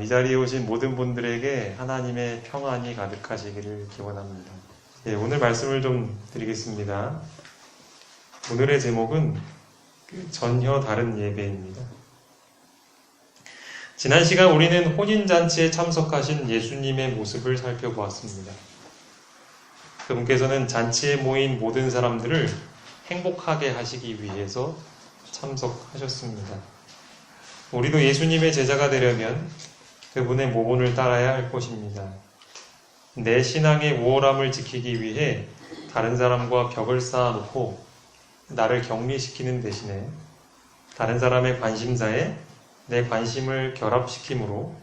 이 자리에 오신 모든 분들에게 하나님의 평안이 가득하시기를 기원합니다. 오늘 말씀을 좀 드리겠습니다. 오늘의 제목은 전혀 다른 예배입니다. 지난 시간 우리는 혼인잔치에 참석하신 예수님의 모습을 살펴보았습니다. 그분께서는 잔치에 모인 모든 사람들을 행복하게 하시기 위해서 참석하셨습니다. 우리도 예수님의 제자가 되려면 그분의 모본을 따라야 할 것입니다. 내 신앙의 우월함을 지키기 위해 다른 사람과 벽을 쌓아놓고 나를 격리시키는 대신에 다른 사람의 관심사에 내 관심을 결합시키므로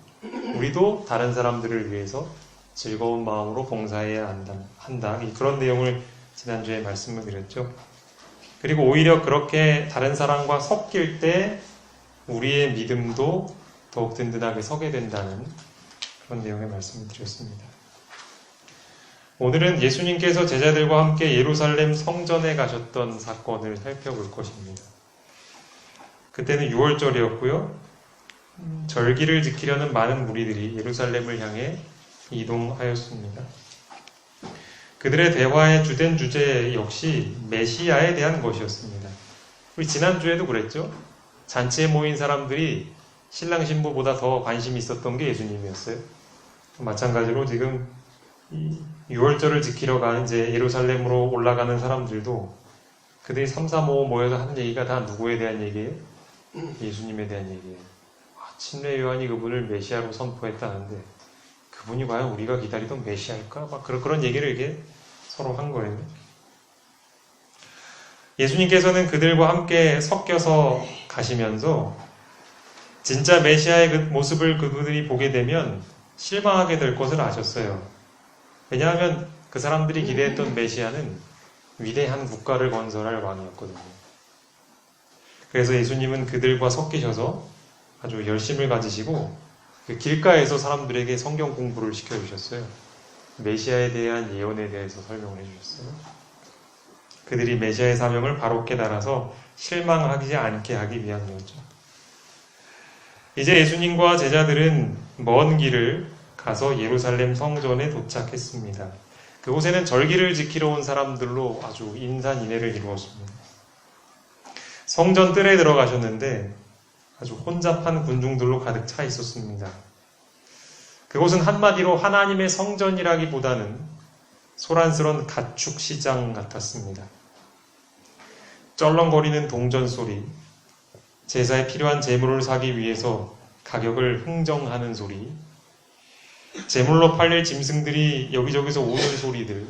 우리도 다른 사람들을 위해서 즐거운 마음으로 봉사해야 한다. 그런 내용을 지난주에 말씀을 드렸죠. 그리고 오히려 그렇게 다른 사람과 섞일 때 우리의 믿음도 더욱 든든하게 서게 된다는 그런 내용의 말씀을 드렸습니다. 오늘은 예수님께서 제자들과 함께 예루살렘 성전에 가셨던 사건을 살펴볼 것입니다. 그때는 6월절이었고요. 절기를 지키려는 많은 무리들이 예루살렘을 향해 이동하였습니다. 그들의 대화의 주된 주제 역시 메시아에 대한 것이었습니다. 우리 지난주에도 그랬죠. 잔치에 모인 사람들이 신랑 신부보다 더 관심이 있었던 게 예수님이었어요. 마찬가지로 지금 6월절을 지키러 가는 이제 예루살렘으로 올라가는 사람들도 그들이 3, 4, 5 모여서 하는 얘기가 다 누구에 대한 얘기예요? 예수님에 대한 얘기예요. 침례 요한이 그분을 메시아로 선포했다는데 그분이 과연 우리가 기다리던 메시아일까? 막 그런 얘기를 이렇게 서로 한 거예요. 예수님께서는 그들과 함께 섞여서 가시면서 진짜 메시아의 그 모습을 그들이 보게 되면 실망하게 될 것을 아셨어요. 왜냐하면 그 사람들이 기대했던 메시아는 위대한 국가를 건설할 왕이었거든요. 그래서 예수님은 그들과 섞이셔서 아주 열심을 가지시고 그 길가에서 사람들에게 성경 공부를 시켜주셨어요. 메시아에 대한 예언에 대해서 설명을 해주셨어요. 그들이 메시아의 사명을 바로 깨달아서 실망하지 않게 하기 위함이었죠. 이제 예수님과 제자들은 먼 길을 가서 예루살렘 성전에 도착했습니다. 그곳에는 절기를 지키러 온 사람들로 아주 인산인해를 이루었습니다. 성전 뜰에 들어가셨는데 아주 혼잡한 군중들로 가득 차 있었습니다. 그곳은 한마디로 하나님의 성전이라기보다는 소란스런 가축 시장 같았습니다. 쩔렁거리는 동전 소리, 제사에 필요한 제물을 사기 위해서 가격을 흥정하는 소리, 제물로 팔릴 짐승들이 여기저기서 우는 소리들,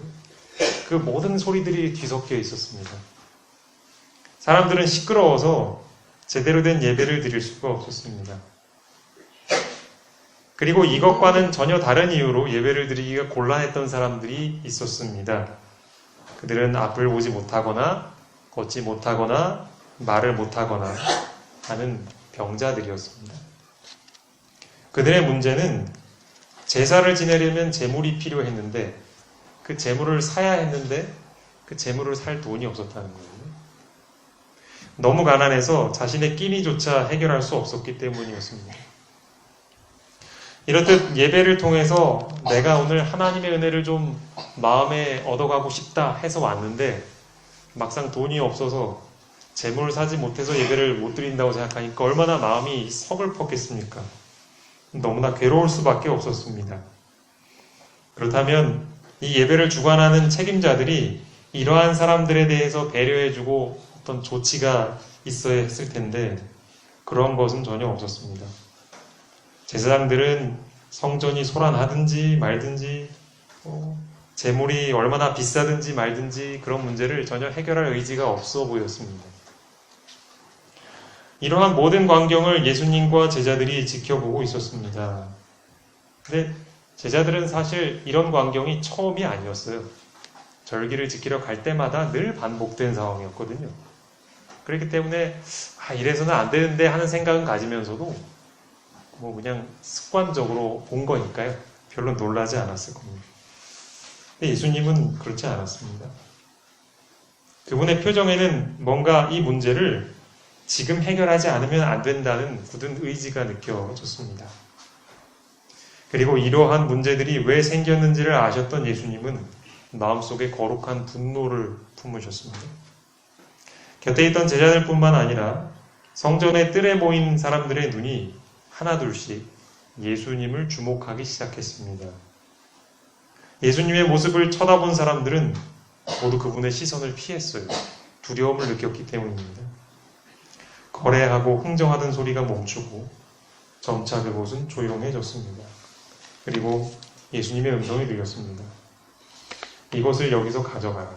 그 모든 소리들이 뒤섞여 있었습니다. 사람들은 시끄러워서 제대로 된 예배를 드릴 수가 없었습니다. 그리고 이것과는 전혀 다른 이유로 예배를 드리기가 곤란했던 사람들이 있었습니다. 그들은 앞을 보지 못하거나 걷지 못하거나 말을 못하거나 하는 병자들이었습니다. 그들의 문제는 제사를 지내려면 제물이 필요했는데 그 제물을 사야 했는데 그 제물을 살 돈이 없었다는 거예요. 너무 가난해서 자신의 끼니조차 해결할 수 없었기 때문이었습니다. 이렇듯 예배를 통해서 내가 오늘 하나님의 은혜를 좀 마음에 얻어가고 싶다 해서 왔는데 막상 돈이 없어서 제물을 사지 못해서 예배를 못 드린다고 생각하니까 얼마나 마음이 서글펐겠습니까? 너무나 괴로울 수밖에 없었습니다. 그렇다면 이 예배를 주관하는 책임자들이 이러한 사람들에 대해서 배려해주고 어떤 조치가 있어야 했을 텐데 그런 것은 전혀 없었습니다. 제사장들은 성전이 소란하든지 말든지 제물이 얼마나 비싸든지 말든지 그런 문제를 전혀 해결할 의지가 없어 보였습니다. 이러한 모든 광경을 예수님과 제자들이 지켜보고 있었습니다. 근데 제자들은 사실 이런 광경이 처음이 아니었어요. 절기를 지키러 갈 때마다 늘 반복된 상황이었거든요. 그렇기 때문에 이래서는 안 되는데 하는 생각은 가지면서도 그냥 습관적으로 본 거니까요. 별로 놀라지 않았을 겁니다. 근데 예수님은 그렇지 않았습니다. 그분의 표정에는 뭔가 이 문제를 지금 해결하지 않으면 안 된다는 굳은 의지가 느껴졌습니다. 그리고 이러한 문제들이 왜 생겼는지를 아셨던 예수님은 마음속에 거룩한 분노를 품으셨습니다. 곁에 있던 제자들뿐만 아니라 성전의 뜰에 모인 사람들의 눈이 하나둘씩 예수님을 주목하기 시작했습니다. 예수님의 모습을 쳐다본 사람들은 모두 그분의 시선을 피했어요. 두려움을 느꼈기 때문입니다. 거래하고 흥정하던 소리가 멈추고 점차 그곳은 조용해졌습니다. 그리고 예수님의 음성이 들렸습니다. 이것을 여기서 가져가라.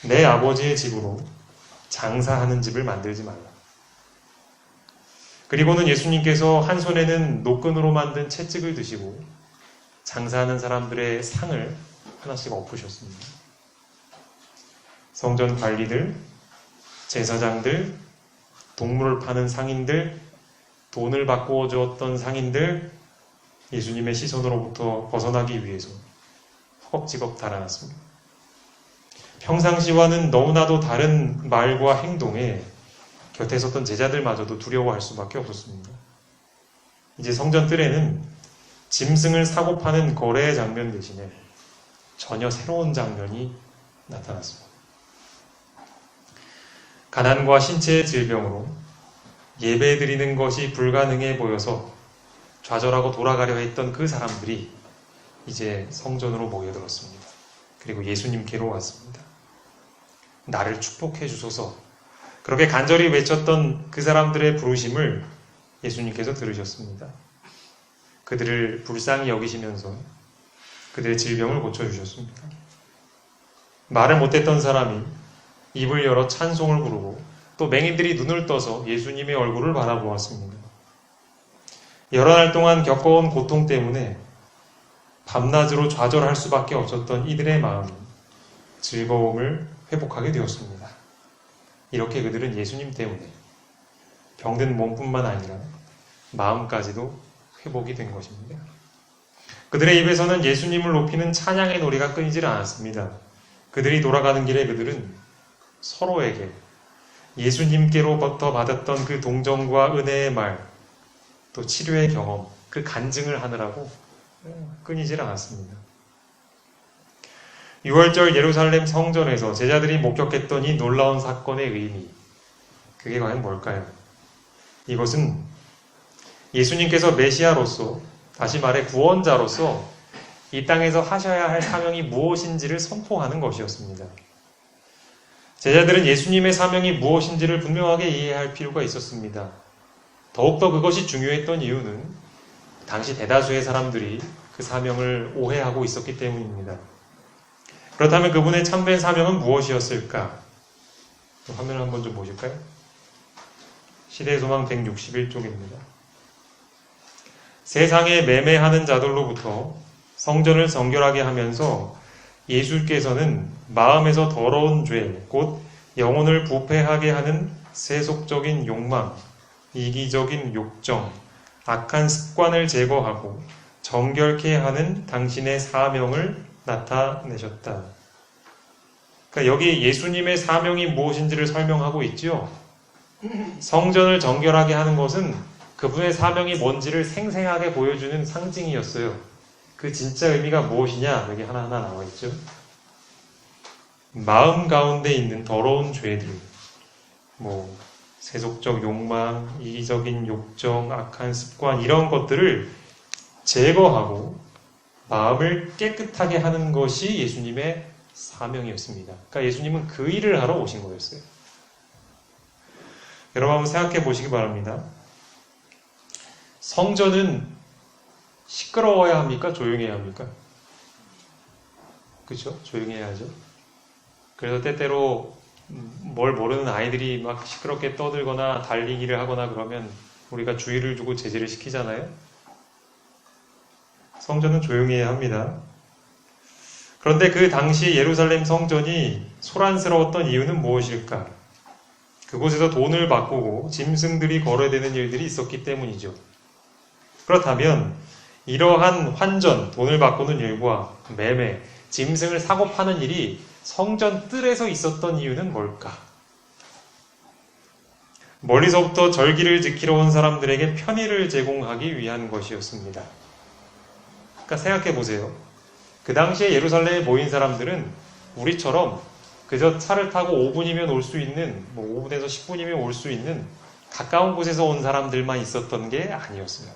내 아버지의 집으로 장사하는 집을 만들지 말라. 그리고는 예수님께서 한 손에는 노끈으로 만든 채찍을 드시고 장사하는 사람들의 상을 하나씩 엎으셨습니다. 성전 관리들, 제사장들, 동물을 파는 상인들, 돈을 바꾸어 주었던 상인들, 예수님의 시선으로부터 벗어나기 위해서 허겁지겁 달아났습니다. 평상시와는 너무나도 다른 말과 행동에 곁에 섰던 제자들마저도 두려워할 수밖에 없었습니다. 이제 성전 뜰에는 짐승을 사고 파는 거래의 장면 대신에 전혀 새로운 장면이 나타났습니다. 가난과 신체의 질병으로 예배드리는 것이 불가능해 보여서 좌절하고 돌아가려 했던 그 사람들이 이제 성전으로 모여들었습니다. 그리고 예수님께로 왔습니다. 나를 축복해 주소서. 그렇게 간절히 외쳤던 그 사람들의 부르심을 예수님께서 들으셨습니다. 그들을 불쌍히 여기시면서 그들의 질병을 고쳐주셨습니다. 말을 못했던 사람이 입을 열어 찬송을 부르고 또 맹인들이 눈을 떠서 예수님의 얼굴을 바라보았습니다. 여러 날 동안 겪어온 고통 때문에 밤낮으로 좌절할 수밖에 없었던 이들의 마음이 즐거움을 회복하게 되었습니다. 이렇게 그들은 예수님 때문에 병든 몸뿐만 아니라 마음까지도 회복이 된 것입니다. 그들의 입에서는 예수님을 높이는 찬양의 노래가 끊이질 않았습니다. 그들이 돌아가는 길에 그들은 서로에게 예수님께로부터 받았던 그 동정과 은혜의 말, 또 치료의 경험, 그 간증을 하느라고 끊이질 않았습니다. 6월절 예루살렘 성전에서 제자들이 목격했던 이 놀라운 사건의 의미, 그게 과연 뭘까요? 이것은 예수님께서 메시아로서, 다시 말해 구원자로서 이 땅에서 하셔야 할 사명이 무엇인지를 선포하는 것이었습니다. 제자들은 예수님의 사명이 무엇인지를 분명하게 이해할 필요가 있었습니다. 더욱더 그것이 중요했던 이유는 당시 대다수의 사람들이 그 사명을 오해하고 있었기 때문입니다. 그렇다면 그분의 참된 사명은 무엇이었을까? 화면을 한번 좀 보실까요? 시대소망 161쪽입니다. 세상에 매매하는 자들로부터 성전을 정결하게 하면서 예수께서는 마음에서 더러운 죄, 곧 영혼을 부패하게 하는 세속적인 욕망, 이기적인 욕정, 악한 습관을 제거하고 정결케 하는 당신의 사명을 나타내셨다. 그러니까 여기 예수님의 사명이 무엇인지를 설명하고 있죠. 성전을 정결하게 하는 것은 그분의 사명이 뭔지를 생생하게 보여주는 상징이었어요. 그 진짜 의미가 무엇이냐? 여기 하나하나 나와 있죠. 마음 가운데 있는 더러운 죄들, 세속적 욕망, 이기적인 욕정, 악한 습관, 이런 것들을 제거하고 마음을 깨끗하게 하는 것이 예수님의 사명이었습니다. 그러니까 예수님은 그 일을 하러 오신 거였어요. 여러분 한번 생각해 보시기 바랍니다. 성전은 시끄러워야 합니까? 조용해야 합니까? 그렇죠? 조용해야죠. 그래서 때때로 뭘 모르는 아이들이 막 시끄럽게 떠들거나 달리기를 하거나 그러면 우리가 주의를 두고 제지를 시키잖아요. 성전은 조용해야 합니다. 그런데 그 당시 예루살렘 성전이 소란스러웠던 이유는 무엇일까? 그곳에서 돈을 바꾸고 짐승들이 거래되는 일들이 있었기 때문이죠. 그렇다면 이러한 환전, 돈을 바꾸는 일과 매매, 짐승을 사고 파는 일이 성전 뜰에서 있었던 이유는 뭘까? 멀리서부터 절기를 지키러 온 사람들에게 편의를 제공하기 위한 것이었습니다. 그러니까 생각해 보세요. 그 당시에 예루살렘에 모인 사람들은 우리처럼 그저 차를 타고 5분이면 올 수 있는, 5분에서 10분이면 올 수 있는 가까운 곳에서 온 사람들만 있었던 게 아니었어요.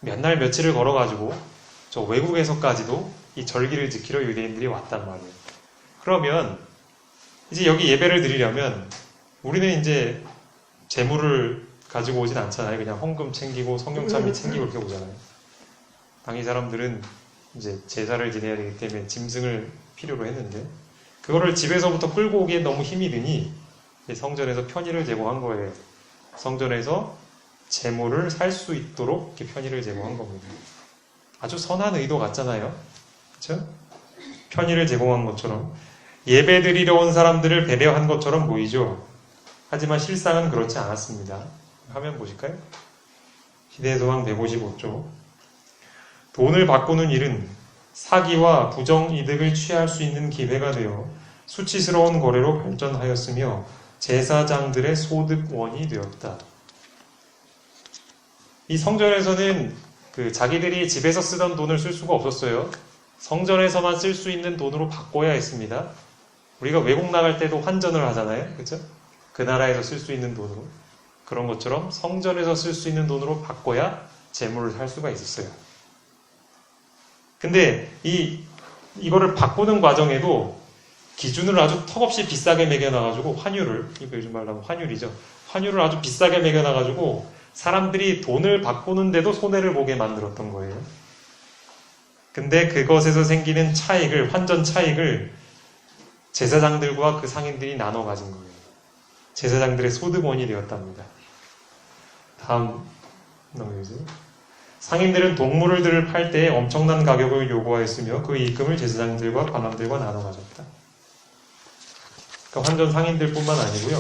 몇 날 며칠을 걸어가지고 저 외국에서까지도 이 절기를 지키러 유대인들이 왔단 말이에요. 그러면 이제 여기 예배를 드리려면 우리는 이제 재물을 가지고 오진 않잖아요. 그냥 헌금 챙기고 성경찬미 챙기고 이렇게 오잖아요. 당시 사람들은 이제 제사를 지내야 되기 때문에 짐승을 필요로 했는데 그거를 집에서부터 끌고 오기엔 너무 힘이 드니 성전에서 편의를 제공한 거예요. 성전에서 재물을 살 수 있도록 이렇게 편의를 제공한 겁니다. 아주 선한 의도 같잖아요. 그렇죠? 편의를 제공한 것처럼 예배 드리러 온 사람들을 배려한 것처럼 보이죠. 하지만 실상은 그렇지 않았습니다. 화면 보실까요? 시대소망 155쪽. 돈을 바꾸는 일은 사기와 부정이득을 취할 수 있는 기회가 되어 수치스러운 거래로 발전하였으며 제사장들의 소득원이 되었다. 이 성전에서는 자기들이 집에서 쓰던 돈을 쓸 수가 없었어요. 성전에서만 쓸 수 있는 돈으로 바꿔야 했습니다. 우리가 외국 나갈 때도 환전을 하잖아요. 그렇죠? 그 나라에서 쓸 수 있는 돈으로. 그런 것처럼 성전에서 쓸 수 있는 돈으로 바꿔야 재물을 살 수가 있었어요. 근데 이거를 바꾸는 과정에도 기준을 아주 턱없이 비싸게 매겨놔가지고 환율을, 이거 요즘 말로 하면 환율이죠. 환율을 아주 비싸게 매겨놔가지고 사람들이 돈을 바꾸는데도 손해를 보게 만들었던 거예요. 근데 그것에서 생기는 차익을, 환전 차익을 제사장들과 그 상인들이 나눠 가진 거예요. 제사장들의 소득원이 되었답니다. 다음 넘겨주세요. 상인들은 동물들을 팔 때 엄청난 가격을 요구하였으며 그 입금을 제사장들과 관원들과 나눠 가졌다. 그러니까 환전 상인들뿐만 아니고요.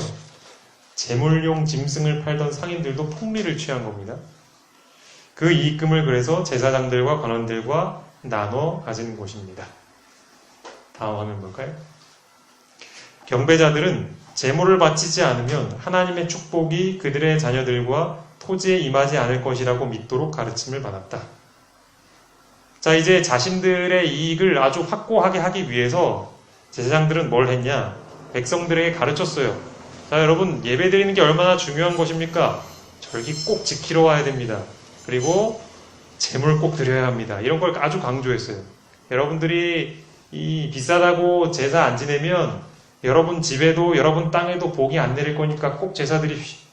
제물용 짐승을 팔던 상인들도 폭리를 취한 겁니다. 그 이익금을 그래서 제사장들과 관원들과 나눠 가진 것입니다. 다음 화면 볼까요? 경배자들은 제물을 바치지 않으면 하나님의 축복이 그들의 자녀들과 토지에 임하지 않을 것이라고 믿도록 가르침을 받았다. 자, 이제 자신들의 이익을 아주 확고하게 하기 위해서 제사장들은 뭘 했냐? 백성들에게 가르쳤어요. 자, 여러분, 예배 드리는 게 얼마나 중요한 것입니까? 절기 꼭 지키러 와야 됩니다. 그리고 제물 꼭 드려야 합니다. 이런 걸 아주 강조했어요. 여러분들이 이 비싸다고 제사 안 지내면 여러분 집에도 여러분 땅에도 복이 안 내릴 거니까 꼭 제사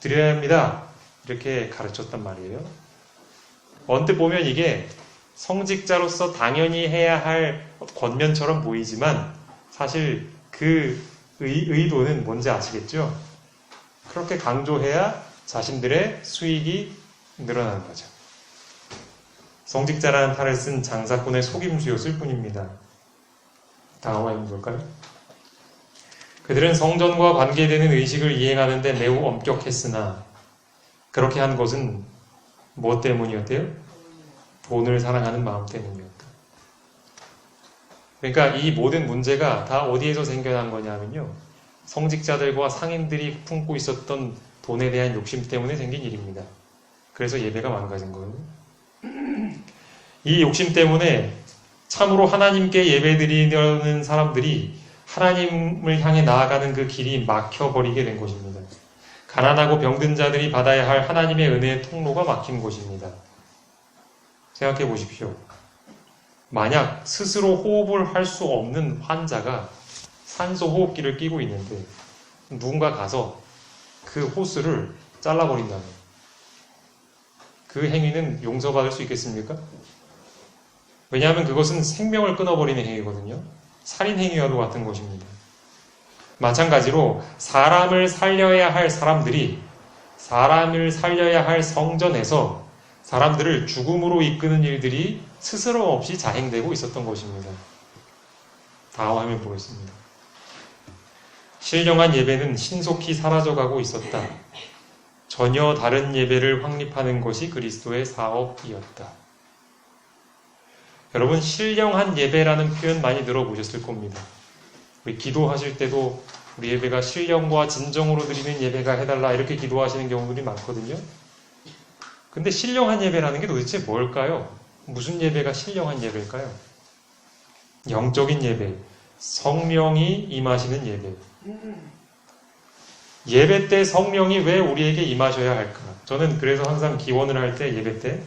드려야 합니다. 이렇게 가르쳤단 말이에요. 언뜻 보면 이게 성직자로서 당연히 해야 할 권면처럼 보이지만 사실 그 의도는 뭔지 아시겠죠? 그렇게 강조해야 자신들의 수익이 늘어나는 거죠. 성직자라는 탈을 쓴 장사꾼의 속임수였을 뿐입니다. 다음 화면 볼까요? 그들은 성전과 관계되는 의식을 이행하는 데 매우 엄격했으나 그렇게 한 것은 무엇 때문이었대요? 돈을 사랑하는 마음 때문이었다. 그러니까 이 모든 문제가 다 어디에서 생겨난 거냐면요. 성직자들과 상인들이 품고 있었던 돈에 대한 욕심 때문에 생긴 일입니다. 그래서 예배가 망가진 거예요. 이 욕심 때문에 참으로 하나님께 예배드리려는 사람들이 하나님을 향해 나아가는 그 길이 막혀버리게 된 것입니다. 가난하고 병든 자들이 받아야 할 하나님의 은혜의 통로가 막힌 것입니다. 생각해 보십시오. 만약 스스로 호흡을 할 수 없는 환자가 산소 호흡기를 끼고 있는데 누군가 가서 그 호스를 잘라버린다면 그 행위는 용서받을 수 있겠습니까? 왜냐하면 그것은 생명을 끊어버리는 행위거든요. 살인행위와도 같은 것입니다. 마찬가지로 사람을 살려야 할 사람들이 사람을 살려야 할 성전에서 사람들을 죽음으로 이끄는 일들이 스스럼 없이 자행되고 있었던 것입니다. 다음 화면 보겠습니다. 신령한 예배는 신속히 사라져가고 있었다. 전혀 다른 예배를 확립하는 것이 그리스도의 사업이었다. 여러분, 신령한 예배라는 표현 많이 들어보셨을 겁니다. 우리 기도하실 때도 우리 예배가 신령과 진정으로 드리는 예배가 해달라 이렇게 기도하시는 경우들이 많거든요. 근데 신령한 예배라는 게 도대체 뭘까요? 무슨 예배가 신령한 예배일까요? 영적인 예배, 성령이 임하시는 예배. 예배 때 성령이 왜 우리에게 임하셔야 할까? 저는 그래서 항상 기원을 할 때 예배 때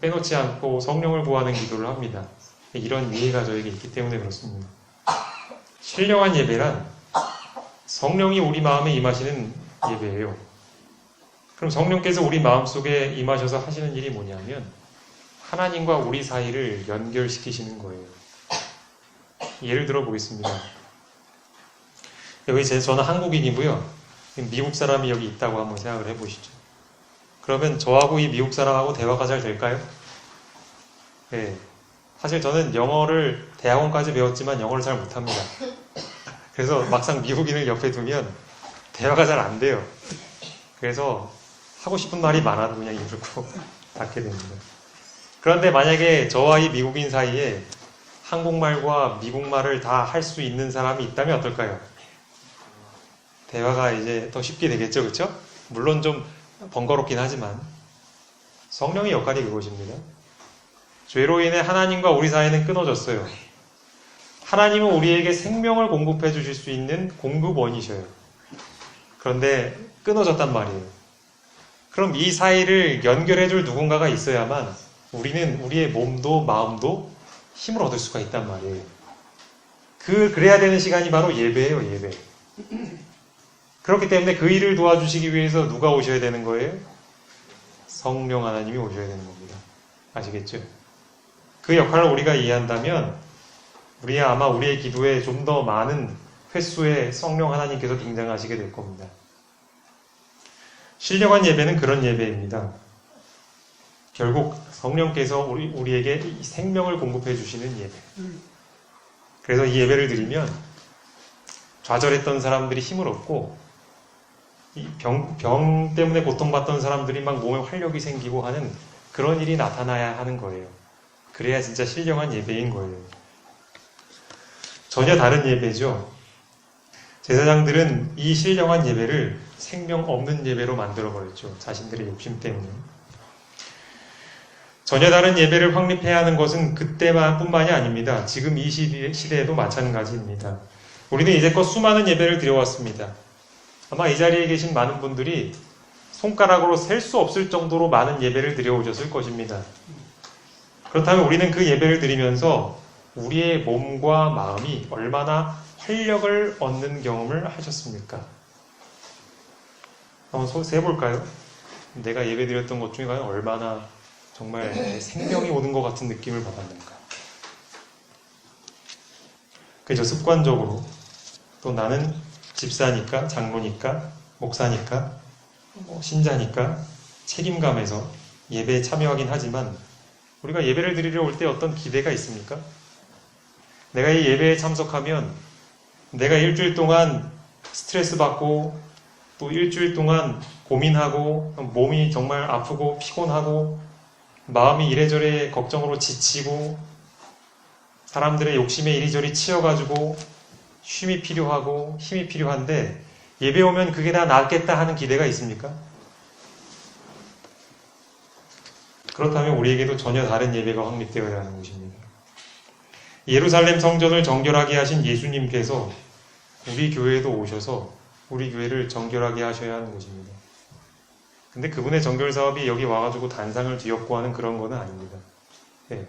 빼놓지 않고 성령을 구하는 기도를 합니다. 이런 이해가 저에게 있기 때문에 그렇습니다. 신령한 예배란 성령이 우리 마음에 임하시는 예배예요. 그럼 성령께서 우리 마음속에 임하셔서 하시는 일이 뭐냐면 하나님과 우리 사이를 연결시키시는 거예요. 예를 들어 보겠습니다. 여기 저는 한국인이고요. 미국 사람이 여기 있다고 한번 생각을 해보시죠. 그러면 저하고 이 미국 사람하고 대화가 잘 될까요? 네. 사실 저는 영어를 대학원까지 배웠지만 영어를 잘 못합니다. 그래서 막상 미국인을 옆에 두면 대화가 잘 안 돼요. 그래서 하고 싶은 말이 많아도 그냥 이러고 닫게 됩니다. 그런데 만약에 저와 이 미국인 사이에 한국말과 미국말을 다 할 수 있는 사람이 있다면 어떨까요? 대화가 이제 더 쉽게 되겠죠, 그렇죠? 물론 좀 번거롭긴 하지만 성령의 역할이 그것입니다. 죄로 인해 하나님과 우리 사이는 끊어졌어요. 하나님은 우리에게 생명을 공급해 주실 수 있는 공급원이셔요. 그런데 끊어졌단 말이에요. 그럼 이 사이를 연결해 줄 누군가가 있어야만 우리는 우리의 몸도 마음도 힘을 얻을 수가 있단 말이에요. 그래야 되는 시간이 바로 예배예요, 예배. 그렇기 때문에 그 일을 도와주시기 위해서 누가 오셔야 되는 거예요? 성령 하나님이 오셔야 되는 겁니다. 아시겠죠? 그 역할을 우리가 이해한다면 아마 우리의 기도에 좀 더 많은 횟수의 성령 하나님께서 등장하시게 될 겁니다. 신령한 예배는 그런 예배입니다. 결국 성령께서 우리에게 생명을 공급해 주시는 예배. 그래서 이 예배를 드리면 좌절했던 사람들이 힘을 얻고 병 때문에 고통받던 사람들이 막 몸에 활력이 생기고 하는 그런 일이 나타나야 하는 거예요. 그래야 진짜 신령한 예배인 거예요. 전혀 다른 예배죠. 제사장들은 이 신령한 예배를 생명 없는 예배로 만들어버렸죠. 자신들의 욕심 때문에. 전혀 다른 예배를 확립해야 하는 것은 그때뿐만이 아닙니다. 지금 이 시대에도 마찬가지입니다. 우리는 이제껏 수많은 예배를 드려왔습니다. 아마 이 자리에 계신 많은 분들이 손가락으로 셀 수 없을 정도로 많은 예배를 드려오셨을 것입니다. 그렇다면 우리는 그 예배를 드리면서 우리의 몸과 마음이 얼마나 활력을 얻는 경험을 하셨습니까? 한번 세볼까요? 내가 예배 드렸던 것 중에 과연 얼마나 정말 생명이 오는 것 같은 느낌을 받았는가? 그저 습관적으로 또 나는 집사니까, 장로니까, 목사니까, 신자니까 책임감에서 예배에 참여하긴 하지만 우리가 예배를 드리러 올 때 어떤 기대가 있습니까? 내가 이 예배에 참석하면 내가 일주일 동안 스트레스 받고 또 일주일 동안 고민하고 몸이 정말 아프고 피곤하고 마음이 이래저래 걱정으로 지치고 사람들의 욕심에 이리저리 치여가지고 쉼이 필요하고 힘이 필요한데 예배 오면 그게 다 낫겠다 하는 기대가 있습니까? 그렇다면 우리에게도 전혀 다른 예배가 확립되어야 하는 것입니다. 예루살렘 성전을 정결하게 하신 예수님께서 우리 교회에도 오셔서 우리 교회를 정결하게 하셔야 하는 것입니다. 근데 그분의 정결 사업이 여기 와가지고 단상을 뒤엎고 하는 그런 거는 아닙니다. 네,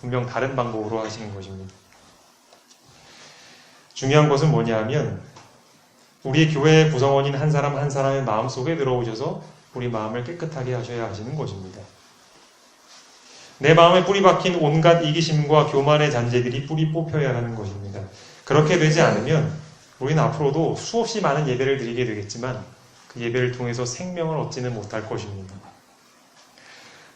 분명 다른 방법으로 하시는 것입니다. 중요한 것은 뭐냐 하면 우리 교회의 구성원인 한 사람 한 사람의 마음속에 들어오셔서 우리 마음을 깨끗하게 하셔야 하시는 것입니다. 내 마음에 뿌리 박힌 온갖 이기심과 교만의 잔재들이 뿌리 뽑혀야 하는 것입니다. 그렇게 되지 않으면 우리는 앞으로도 수없이 많은 예배를 드리게 되겠지만 그 예배를 통해서 생명을 얻지는 못할 것입니다.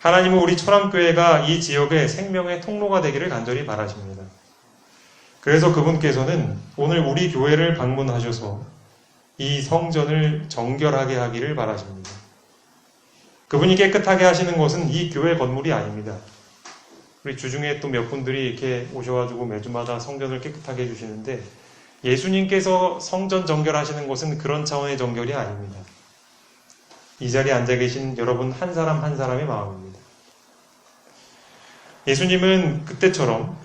하나님은 우리 초람교회가 이 지역의 생명의 통로가 되기를 간절히 바라십니다. 그래서 그분께서는 오늘 우리 교회를 방문하셔서 이 성전을 정결하게 하기를 바라십니다. 그분이 깨끗하게 하시는 것은 이 교회 건물이 아닙니다. 우리 주중에 또 몇 분들이 이렇게 오셔가지고 매주마다 성전을 깨끗하게 해주시는데 예수님께서 성전 정결하시는 것은 그런 차원의 정결이 아닙니다. 이 자리에 앉아 계신 여러분 한 사람 한 사람의 마음입니다. 예수님은 그때처럼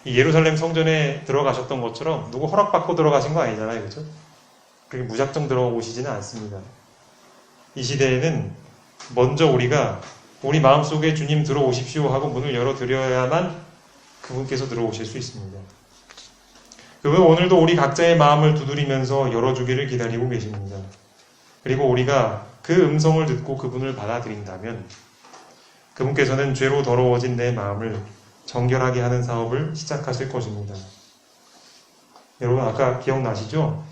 이 예루살렘 성전에 들어가셨던 것처럼 누구 허락받고 들어가신 거 아니잖아요. 그렇죠? 그렇게 무작정 들어오시지는 않습니다. 이 시대에는 먼저 우리가 우리 마음속에 주님 들어오십시오 하고 문을 열어드려야만 그분께서 들어오실 수 있습니다. 그분 오늘도 우리 각자의 마음을 두드리면서 열어주기를 기다리고 계십니다. 그리고 우리가 그 음성을 듣고 그분을 받아들인다면 그분께서는 죄로 더러워진 내 마음을 정결하게 하는 사업을 시작하실 것입니다. 여러분 아까 기억나시죠?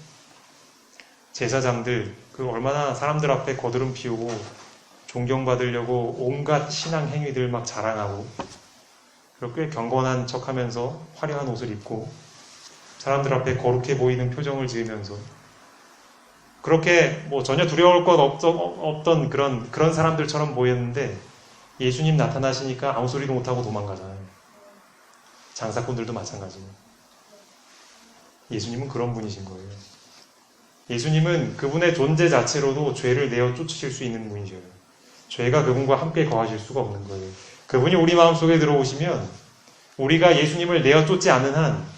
제사장들 그 얼마나 사람들 앞에 거드름 피우고 존경받으려고 온갖 신앙 행위들 막 자랑하고 그렇게 경건한 척하면서 화려한 옷을 입고 사람들 앞에 거룩해 보이는 표정을 지으면서 그렇게 뭐 전혀 두려울 것 없던 그런 사람들처럼 보였는데 예수님 나타나시니까 아무 소리도 못하고 도망가잖아요. 장사꾼들도 마찬가지예요. 예수님은 그런 분이신 거예요. 예수님은 그분의 존재 자체로도 죄를 내어 쫓으실 수 있는 분이셔요. 죄가 그분과 함께 거하실 수가 없는 거예요. 그분이 우리 마음속에 들어오시면 우리가 예수님을 내어 쫓지 않는 한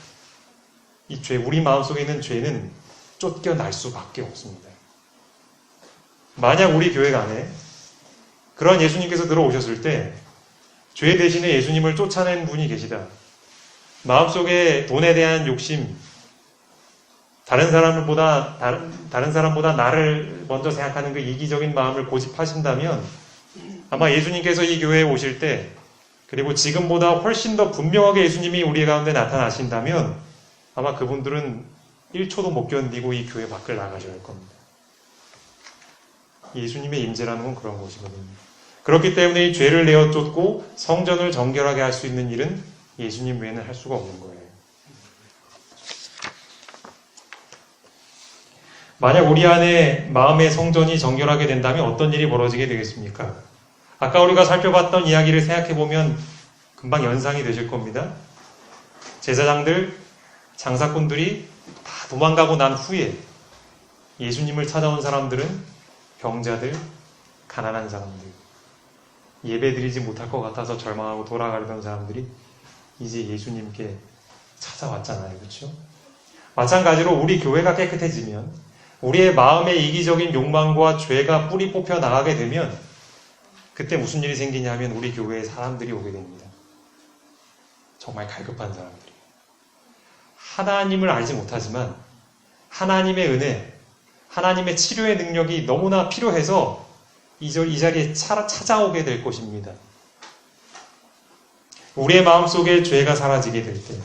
이 죄, 우리 마음속에 있는 죄는 쫓겨날 수밖에 없습니다. 만약 우리 교회 안에 그런 예수님께서 들어오셨을 때 죄 대신에 예수님을 쫓아낸 분이 계시다. 마음속에 돈에 대한 욕심, 다른 사람보다 나를 먼저 생각하는 그 이기적인 마음을 고집하신다면 아마 예수님께서 이 교회에 오실 때 그리고 지금보다 훨씬 더 분명하게 예수님이 우리 가운데 나타나신다면 아마 그분들은 1초도 못 견디고 이 교회 밖을 나가셔야 할 겁니다. 예수님의 임재라는 건 그런 것이거든요. 그렇기 때문에 이 죄를 내어 쫓고 성전을 정결하게 할 수 있는 일은 예수님 외에는 할 수가 없는 거예요. 만약 우리 안에 마음의 성전이 정결하게 된다면 어떤 일이 벌어지게 되겠습니까? 아까 우리가 살펴봤던 이야기를 생각해보면 금방 연상이 되실 겁니다. 제사장들, 장사꾼들이 다 도망가고 난 후에 예수님을 찾아온 사람들은 병자들, 가난한 사람들, 예배드리지 못할 것 같아서 절망하고 돌아가려던 사람들이 이제 예수님께 찾아왔잖아요. 그렇죠? 마찬가지로 우리 교회가 깨끗해지면 우리의 마음의 이기적인 욕망과 죄가 뿌리 뽑혀 나가게 되면 그때 무슨 일이 생기냐면 우리 교회에 사람들이 오게 됩니다. 정말 갈급한 사람들이. 하나님을 알지 못하지만 하나님의 은혜, 하나님의 치료의 능력이 너무나 필요해서 이 자리에 찾아오게 될 것입니다. 우리의 마음속에 죄가 사라지게 될 때,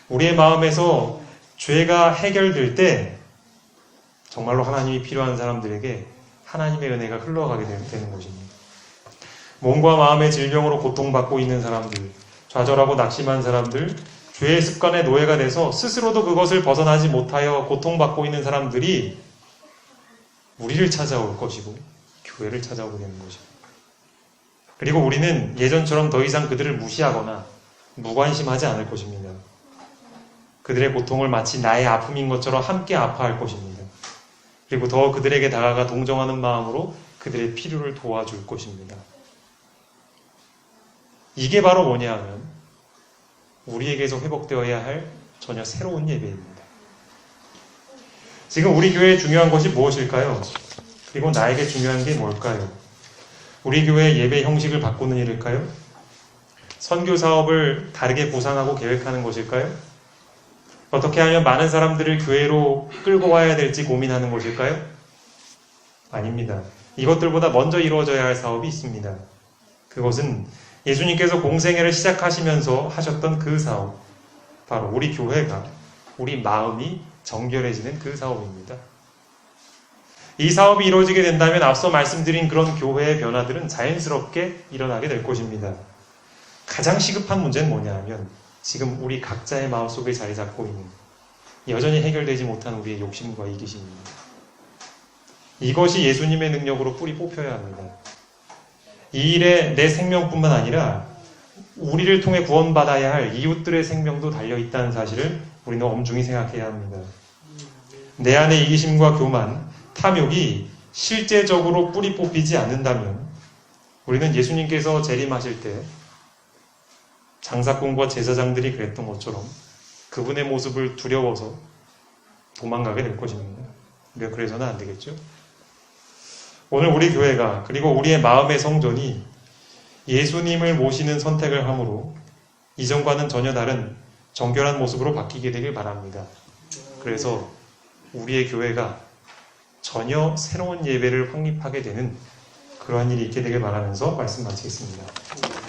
우리의 마음에서 죄가 해결될 때 정말로 하나님이 필요한 사람들에게 하나님의 은혜가 흘러가게 되는 것입니다. 몸과 마음의 질병으로 고통받고 있는 사람들, 좌절하고 낙심한 사람들, 죄의 습관의 노예가 돼서 스스로도 그것을 벗어나지 못하여 고통받고 있는 사람들이 우리를 찾아올 것이고 교회를 찾아오게 되는 것입니다. 그리고 우리는 예전처럼 더 이상 그들을 무시하거나 무관심하지 않을 것입니다. 그들의 고통을 마치 나의 아픔인 것처럼 함께 아파할 것입니다. 그리고 더 그들에게 다가가 동정하는 마음으로 그들의 필요를 도와줄 것입니다. 이게 바로 뭐냐 하면 우리에게서 회복되어야 할 전혀 새로운 예배입니다. 지금 우리 교회에 중요한 것이 무엇일까요? 그리고 나에게 중요한 게 뭘까요? 우리 교회의 예배 형식을 바꾸는 일일까요? 선교 사업을 다르게 구상하고 계획하는 것일까요? 어떻게 하면 많은 사람들을 교회로 끌고 와야 될지 고민하는 것일까요? 아닙니다. 이것들보다 먼저 이루어져야 할 사업이 있습니다. 그것은 예수님께서 공생애를 시작하시면서 하셨던 그 사업, 바로 우리 교회가, 우리 마음이 정결해지는 그 사업입니다. 이 사업이 이루어지게 된다면 앞서 말씀드린 그런 교회의 변화들은 자연스럽게 일어나게 될 것입니다. 가장 시급한 문제는 뭐냐 하면 지금 우리 각자의 마음속에 자리 잡고 있는 여전히 해결되지 못한 우리의 욕심과 이기심입니다. 이것이 예수님의 능력으로 뿌리 뽑혀야 합니다. 이 일에 내 생명뿐만 아니라 우리를 통해 구원받아야 할 이웃들의 생명도 달려있다는 사실을 우리는 엄중히 생각해야 합니다. 내 안의 이기심과 교만, 탐욕이 실제적으로 뿌리 뽑히지 않는다면 우리는 예수님께서 재림하실 때 장사꾼과 제사장들이 그랬던 것처럼 그분의 모습을 두려워서 도망가게 될 것입니다. 우리가 그래서는 안 되겠죠. 오늘 우리 교회가 그리고 우리의 마음의 성전이 예수님을 모시는 선택을 함으로 이전과는 전혀 다른 정결한 모습으로 바뀌게 되길 바랍니다. 그래서 우리의 교회가 전혀 새로운 예배를 확립하게 되는 그러한 일이 있게 되길 바라면서 말씀 마치겠습니다.